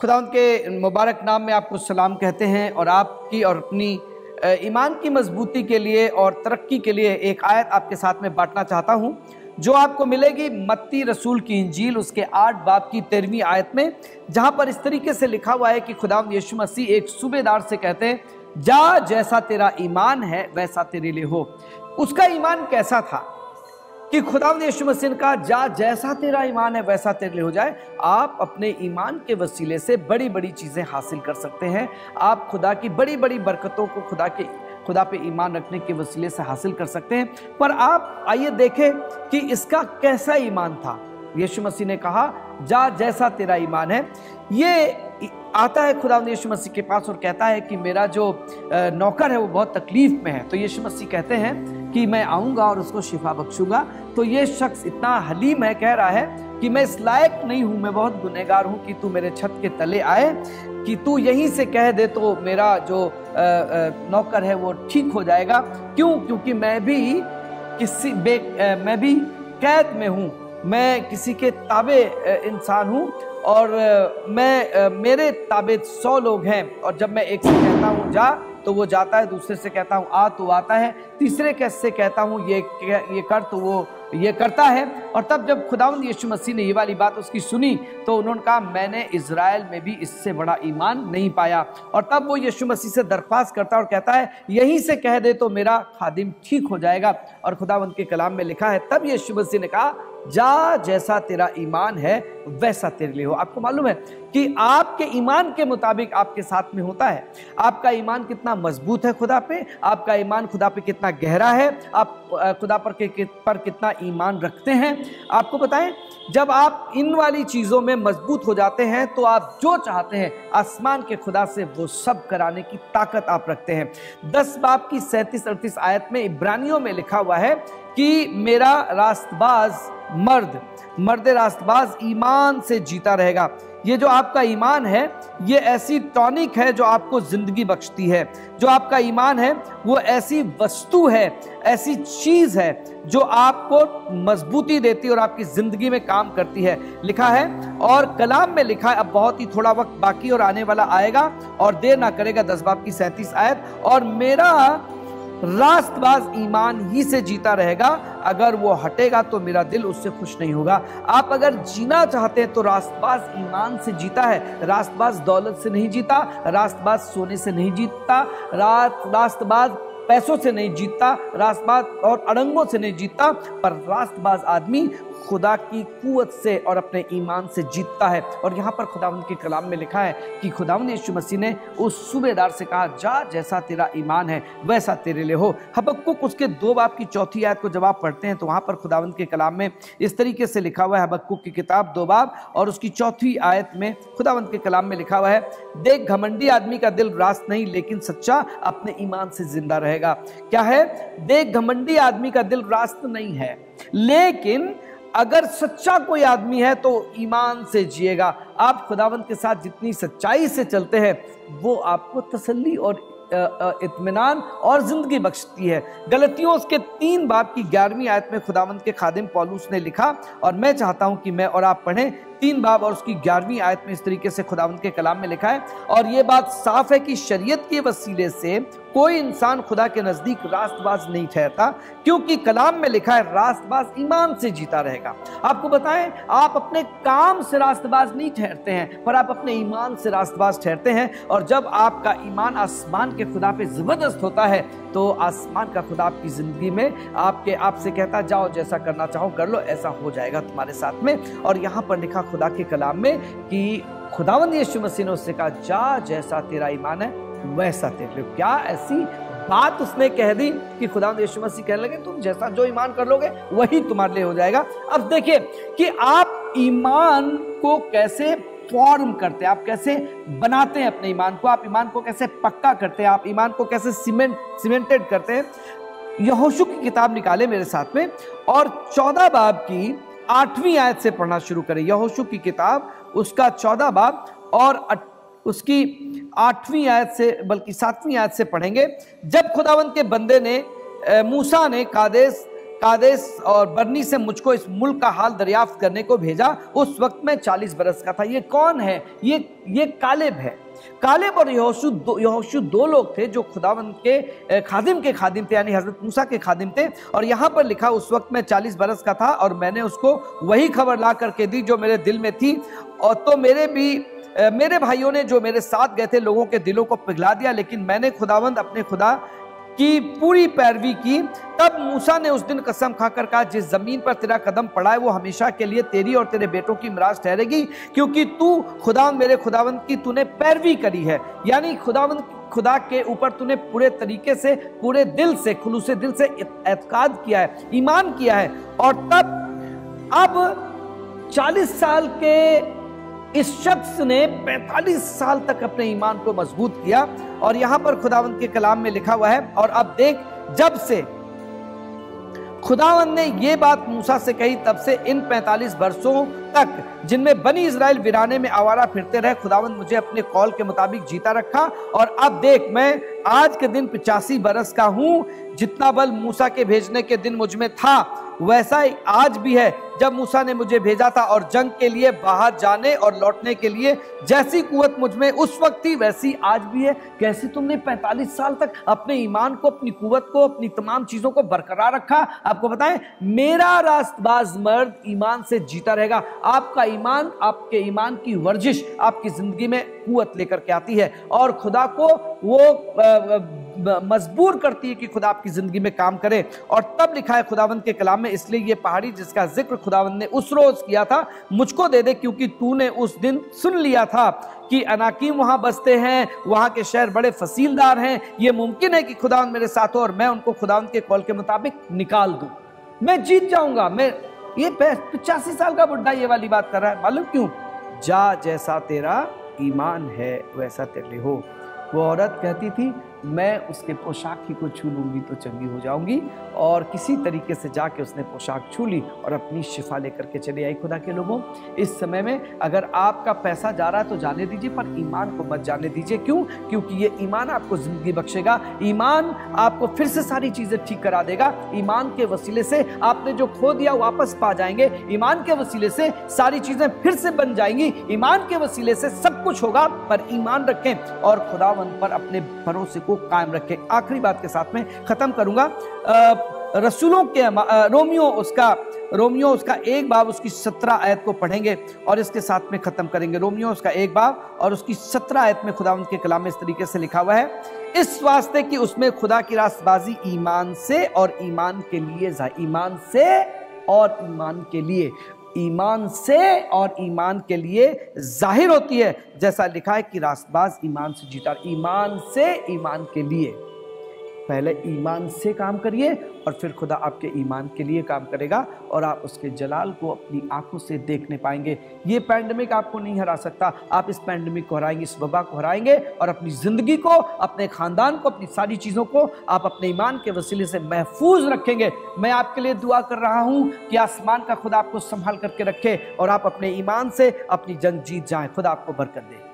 खुदावंद के मुबारक नाम में आपको सलाम कहते हैं और आपकी और अपनी ईमान की मजबूती के लिए और तरक्की के लिए एक आयत आपके साथ में बांटना चाहता हूं, जो आपको मिलेगी मत्ती रसूल की इंजील उसके 8 बाब की 13वीं आयत में, जहां पर इस तरीके से लिखा हुआ है कि खुदावंद यीशु मसीह एक सूबेदार से कहते हैं, जा जैसा तेरा ईमान है वैसा तेरे लिए हो। उसका ईमान कैसा था कि खुदावंद यीशु मसीह ने कहा, जा जैसा तेरा ईमान है वैसा तेरे लिए हो जाए। आप अपने ईमान के वसीले से बड़ी बड़ी चीज़ें हासिल कर सकते हैं। आप खुदा की बड़ी बड़ी बरकतों को खुदा पे ईमान रखने के वसीले से हासिल कर सकते हैं। पर आप आइए देखें कि इसका कैसा ईमान था। यीशु मसीह ने कहा, जा जैसा तेरा ईमान है। ये आता है खुदावंद यीशु मसीह के पास और कहता है कि मेरा जो नौकर है वो बहुत तकलीफ में है। तो यीशु मसीह कहते हैं कि मैं आऊँगा और उसको शिफा बख्शूंगा। तो ये शख्स इतना हलीम है, कह रहा है कि मैं इस लायक नहीं हूँ, मैं बहुत गुनहगार हूँ कि तू मेरे छत के तले आए, कि तू यहीं से कह दे तो मेरा जो नौकर है वो ठीक हो जाएगा। क्यों? क्योंकि मैं भी कैद में हूँ, मैं किसी के ताबे इंसान हूँ और मेरे ताबे 100 लोग हैं। और जब मैं एक से कहता हूँ जा तो वो जाता है, दूसरे से कहता हूँ आ तो आता है, तीसरे कैसे कहता हूँ ये कर तो वो ये करता है। और तब जब खुदावंद यीशु मसीह ने ये वाली बात उसकी सुनी तो उन्होंने कहा, मैंने इज़राइल में भी इससे बड़ा ईमान नहीं पाया। और तब वो यीशु मसीह से दरख्वास्त करता है और कहता है, यहीं से कह दे तो मेरा खादिम ठीक हो जाएगा। और खुदावंद के कलाम में लिखा है, तब यीशु मसीह ने कहा, जा जैसा तेरा ईमान है वैसा तेरे लिए हो। आपको मालूम है कि आपके ईमान के मुताबिक आपके साथ में होता है। आपका ईमान कितना मजबूत है खुदा पे, आपका ईमान खुदा पे कितना गहरा है, आप खुदा पर कितना ईमान रखते हैं। आपको बताएं, जब आप इन वाली चीज़ों में मजबूत हो जाते हैं तो आप जो चाहते हैं आसमान के खुदा से वो सब कराने की ताकत आप रखते हैं। 10 बाब की 37-38 आयत में इब्रानियों में लिखा हुआ है कि मेरा रास्तबाज मर्द रास्तबाज ईमान से जीता रहेगा। ये जो आपका ईमान है ये ऐसी टॉनिक है जो आपको जिंदगी बख्शती है। जो आपका ईमान है वो ऐसी वस्तु है, ऐसी चीज है जो आपको मजबूती देती है और आपकी जिंदगी में काम करती है। लिखा है और कलाम में लिखा है, अब बहुत ही थोड़ा वक्त बाकी और आने वाला आएगा और देर ना करेगा। 10 बाब की 37 आयत, और मेरा रास्तबाज ईमान ही से जीता रहेगा, अगर वो हटेगा तो मेरा दिल उससे खुश नहीं होगा। आप अगर जीना चाहते हैं तो रास्तबाज ईमान से जीता है। रास्तबाज दौलत से नहीं जीता, रास्तबाज सोने से नहीं जीतता, रास्तबाज पैसों से नहीं जीतता, रास्तबाज और अड़ंगों से नहीं जीतता, पर रास्तबाज आदमी खुदा की कुव्वत से और अपने ईमान से जीतता है। और यहाँ पर खुदावंद के कलाम में लिखा है कि खुदावंद यीशु मसीह ने उस सूबेदार से कहा, जा जैसा तेरा ईमान है वैसा तेरे लिए हो। हबक्कुक उसके 2 बाब की 4थी आयत को जब आप पढ़ते हैं तो वहाँ पर खुदावंद के कलाम में इस तरीके से लिखा हुआ है। हबक्कुक की किताब 2 बाब और उसकी 4थी आयत में खुदावंद के कलाम में लिखा हुआ है, देख घमंडी आदमी का दिल रास्त नहीं लेकिन सच्चा अपने ईमान से जिंदा रहेगा। क्या है? देख घमंडी आदमी का दिल रास्त नहीं है, लेकिन अगर सच्चा कोई आदमी है तो ईमान से जिएगा। आप खुदावंद के साथ जितनी सच्चाई से चलते हैं वो आपको तसल्ली और इत्मीनान और जिंदगी बख्शती है। गलतियों उसके 3 बाब की 11वीं आयत में खुदावंद के खादिम पौलुस ने लिखा, और मैं चाहता हूं कि मैं और आप पढ़ें 3 बाब और उसकी 11वीं आयत में। इस तरीके से खुदावंद के कलाम में लिखा है, और ये बात साफ है कि शरीयत के वसीले से कोई इंसान खुदा के नजदीक रास्तबाज नहीं ठहरता, क्योंकि कलाम में लिखा है रास्तबाज ईमान से जीता रहेगा। आपको बताएं, आप अपने काम से रास्तबाज नहीं ठहरते हैं, पर आप अपने ईमान से रास्तबाज ठहरते हैं। और जब आपका ईमान आसमान के खुदा पे जबरदस्त होता है तो आसमान का खुदा आपकी जिंदगी में आपसे कहता, जाओ जैसा करना चाहो कर लो, ऐसा हो जाएगा तुम्हारे साथ में। और यहाँ पर लिखा खुदा के कलाम में कि खुदावंद यीशु मसीह ने उससे कहा, जा जैसा तेरा ईमान है वैसा तेरे लिए। क्या ऐसी बात उसने कह दी कि खुदावंद यीशु मसीह कहने लगे, तुम जैसा जो ईमान कर लोगे वही तुम्हारे लिए हो जाएगा। अब देखिए कि आप ईमान को कैसे फॉर्म करते हैं, आप कैसे बनाते हैं अपने ईमान को, आप ईमान को कैसे पक्का करते हैं, आप ईमान को कैसे सीमेंटेड करते हैं। यहोशू की किताब निकाले मेरे साथ में और 14 बाब की 8वीं आयत से पढ़ना शुरू करें। यहोशू की किताब उसका 14 बाब और उसकी 8वीं आयत से, बल्कि 7वीं आयत से पढ़ेंगे। जब खुदावंद के बंदे ने मूसा ने कादेश और बरनी से मुझको इस मुल्क का हाल दरियाफ्त करने को भेजा। उस वक्त मैं 40 बरस का था। ये कौन है? ये कालेब है। कालेब और यहोशू दो लोग थे जो खुदावंद के खादिम थे, यानी हजरत मूसा के खादिम थे। और यहाँ पर लिखा उस वक्त मैं 40 बरस का था और मैंने उसको वही खबर ला करके दी जो मेरे दिल में थी। और तो मेरे भाइयों ने जो मेरे साथ गए थे लोगों के दिलों को पिघला दिया, लेकिन मैंने खुदावंद अपने खुदा की पूरी पैरवी की। तब मूसा ने उस दिन कसम खाकर कहा, जिस जमीन पर तेरा कदम पड़ा है वो हमेशा के लिए तेरी और तेरे बेटों की मिरास ठहरेगी, क्योंकि तू खुदा मेरे खुदावंद की तूने पैरवी करी है। यानी खुदा के ऊपर तूने पूरे तरीके से, पूरे दिल से, खुलूसे दिल से एतकाद किया है, ईमान किया है। और तब अब 40 साल के इस शख्स ने 45 साल तक अपने ईमान को मजबूत किया। और यहां पर खुदावंद के कलाम में लिखा हुआ है, और अब देख, जब से खुदावंद ने ये बात मूसा से कही तब से इन 45 वर्षों तक जिनमें बनी इजराइल वीराने में आवारा फिरते रहे, खुदावंद मुझे अपने कौल के मुताबिक जीता रखा। और अब देख, मैं आज के दिन 85 बरस का हूं। जितना बल मूसा के भेजने के दिन मुझ में था वैसा ही आज भी है जब मूसा ने मुझे भेजा था। और जंग के लिए बाहर जाने और लौटने के लिए जैसी कुव्वत मुझ में उस वक्त थी वैसी आज भी है। कैसे तुमने 45 साल तक अपने ईमान को, अपनी कुव्वत को, अपनी तमाम चीजों को बरकरार रखा। आपको बताएं, मेरा रास्तबाज मर्द ईमान से जीता रहेगा। आपका ईमान, आपके ईमान की वर्जिश आपकी जिंदगी में कुव्वत लेकर के आती है और खुदा को वो मजबूर करती है कि खुदा आपकी जिंदगी में काम करे। और तब लिखा है खुदावंद के कलाम में, इसलिए ये पहाड़ी जिसका जिक्र खुदावंद ने उस रोज किया था मुझको दे दे, क्योंकि तूने उस दिन सुन लिया था कि अनाकीम वहां बसते हैं, वहां के शहर बड़े फसीलदार हैं। ये मुमकिन है कि खुदावंद मेरे साथ हो और मैं उनको खुदावंद के कौल के मुताबिक निकाल दूं, मैं जीत जाऊंगा। मैं ये 85 साल का बुढ़ा ये वाली बात कर रहा है। मालूम क्यों? जा जैसा तेरा ईमान है वैसा तेरे हो। वो औरत कहती थी, मैं उसके पोशाक ही को छू लूंगी तो चंगी हो जाऊंगी। और किसी तरीके से जाके उसने पोशाक छू ली और अपनी शिफा लेकर के चली आई। खुदा के लोगों, इस समय में अगर आपका पैसा जा रहा है तो जाने दीजिए, पर ईमान को मत जाने दीजिए। क्यों? क्योंकि ये ईमान आपको जिंदगी बख्शेगा। ईमान आपको फिर से सारी चीजें ठीक करा देगा। ईमान के वसीले से आपने जो खो दिया वापस पा जाएंगे। ईमान के वसीले से सारी चीजें फिर से बन जाएंगी। ईमान के वसीले से सब कुछ होगा, पर ईमान रखें और खुदावंद पर अपने भरोसे को कायम रखें। आखिरी बात के साथ में खत्म करूंगा। रसूलों के रोमियो उसका 1 बाब उसकी 17 आयत को पढ़ेंगे और इसके साथ में खत्म करेंगे। रोमियो उसका 1 बाब और उसकी 17 आयत में खुदावंद के कलाम में इस तरीके से लिखा हुआ है, इस वास्ते कि उसमें खुदा की रास्तबाजी ईमान से और ईमान के लिए, ईमान से और ईमान के लिए, ईमान से और ईमान के लिए जाहिर होती है। जैसा लिखा है कि रास्तबाज ईमान से जीता। ईमान से ईमान के लिए, पहले ईमान से काम करिए और फिर खुदा आपके ईमान के लिए काम करेगा और आप उसके जलाल को अपनी आंखों से देखने पाएंगे। ये पैंडेमिक आपको नहीं हरा सकता। आप इस पैंडेमिक को हराएंगे, इस वबा को हराएंगे और अपनी जिंदगी को, अपने खानदान को, अपनी सारी चीजों को आप अपने ईमान के वसीले से महफूज रखेंगे। मैं आपके लिए दुआ कर रहा हूं कि आसमान का खुदा आपको संभाल करके रखे और आप अपने ईमान से अपनी जंग जीत जाएं। खुदा आपको बरकत दे।